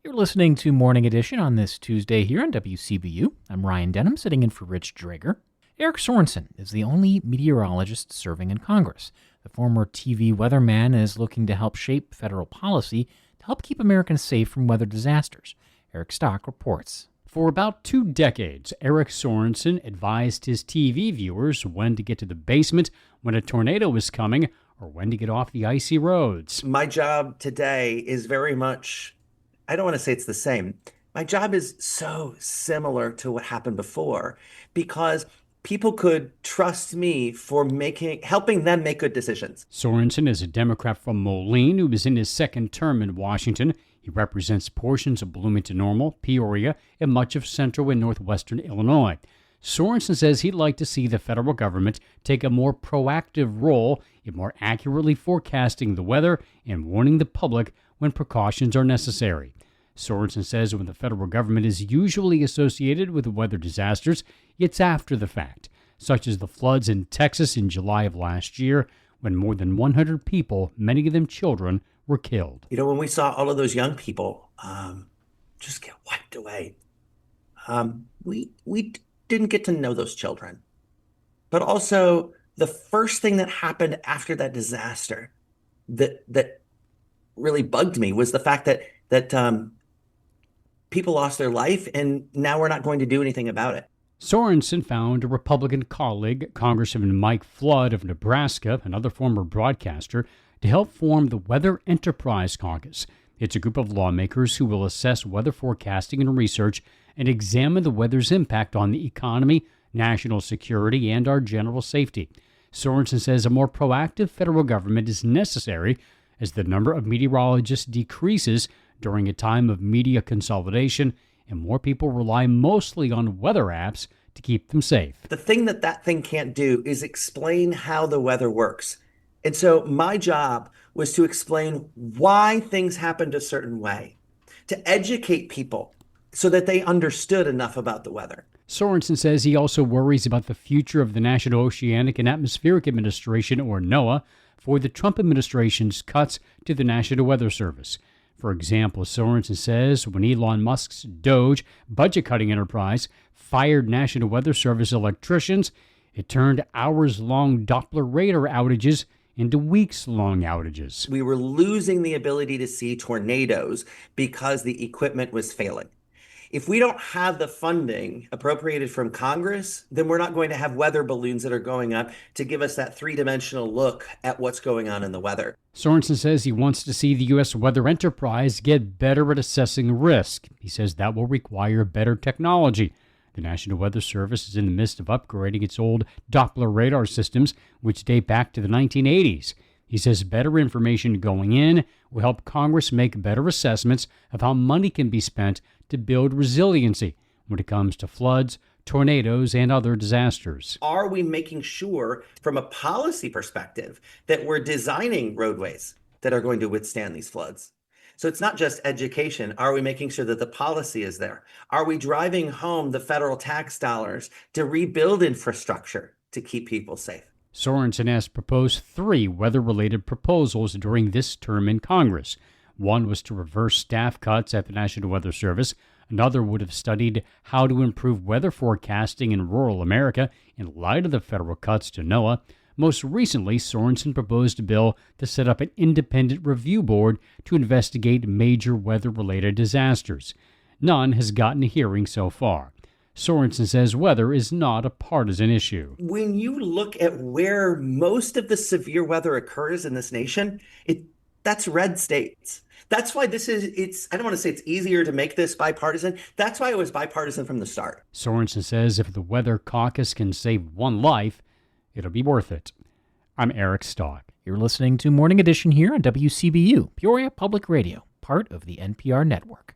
You're listening to Morning Edition on this Tuesday here on WCBU. I'm Ryan Denham, sitting in for Rich Drager. Eric Sorensen is the only meteorologist serving in Congress. The former TV weatherman is looking to help shape federal policy to help keep Americans safe from weather disasters. Eric Stock reports. For about 2 decades, Eric Sorensen advised his TV viewers when to get to the basement when a tornado was coming or when to get off the icy roads. My job today is very much, I don't want to say it's the same. My job is so similar to what happened before because people could trust me for helping them make good decisions. Sorensen is a Democrat from Moline who is in his second term in Washington. He represents portions of Bloomington-Normal, Peoria, and much of central and northwestern Illinois. Sorensen says he'd like to see the federal government take a more proactive role in more accurately forecasting the weather and warning the public when precautions are necessary. Sorensen says when the federal government is usually associated with weather disasters, it's after the fact, such as the floods in Texas in July of last year, when more than 100 people, many of them children, were killed. You know, when we saw all of those young people just get wiped away, we didn't get to know those children. But also, the first thing that happened after that disaster that really bugged me was the fact that people lost their life, and now we're not going to do anything about it. Sorensen found a Republican colleague, Congressman Mike Flood of Nebraska, another former broadcaster, to help form the Weather Enterprise Caucus. It's a group of lawmakers who will assess weather forecasting and research and examine the weather's impact on the economy, national security, and our general safety. Sorensen says a more proactive federal government is necessary as the number of meteorologists decreases during a time of media consolidation and more people rely mostly on weather apps to keep them safe. The thing that thing can't do is explain how the weather works. And so my job was to explain why things happened a certain way, to educate people so that they understood enough about the weather. Sorensen says he also worries about the future of the National Oceanic and Atmospheric Administration, or NOAA, for the Trump administration's cuts to the National Weather Service. For example, Sorensen says when Elon Musk's Doge budget-cutting enterprise fired National Weather Service electricians, it turned hours-long Doppler radar outages into weeks-long outages. We were losing the ability to see tornadoes because the equipment was failing. If we don't have the funding appropriated from Congress, then we're not going to have weather balloons that are going up to give us that three-dimensional look at what's going on in the weather. Sorensen says he wants to see the U.S. Weather Enterprise get better at assessing risk. He says that will require better technology. The National Weather Service is in the midst of upgrading its old Doppler radar systems, which date back to the 1980s. He says better information going in will help Congress make better assessments of how money can be spent to build resiliency when it comes to floods, tornadoes, and other disasters. Are we making sure, from a policy perspective, that we're designing roadways that are going to withstand these floods? So it's not just education. Are we making sure that the policy is there? Are we driving home the federal tax dollars to rebuild infrastructure to keep people safe? Sorensen has proposed 3 weather-related proposals during this term in Congress. One was to reverse staff cuts at the National Weather Service. Another would have studied how to improve weather forecasting in rural America in light of the federal cuts to NOAA. Most recently, Sorensen proposed a bill to set up an independent review board to investigate major weather-related disasters. None has gotten a hearing so far. Sorensen says weather is not a partisan issue. When you look at where most of the severe weather occurs in this nation, that's red states. That's why I don't want to say it's easier to make this bipartisan. That's why it was bipartisan from the start. Sorensen says if the Weather Caucus can save one life, it'll be worth it. I'm Eric Stock. You're listening to Morning Edition here on WCBU, Peoria Public Radio, part of the NPR network.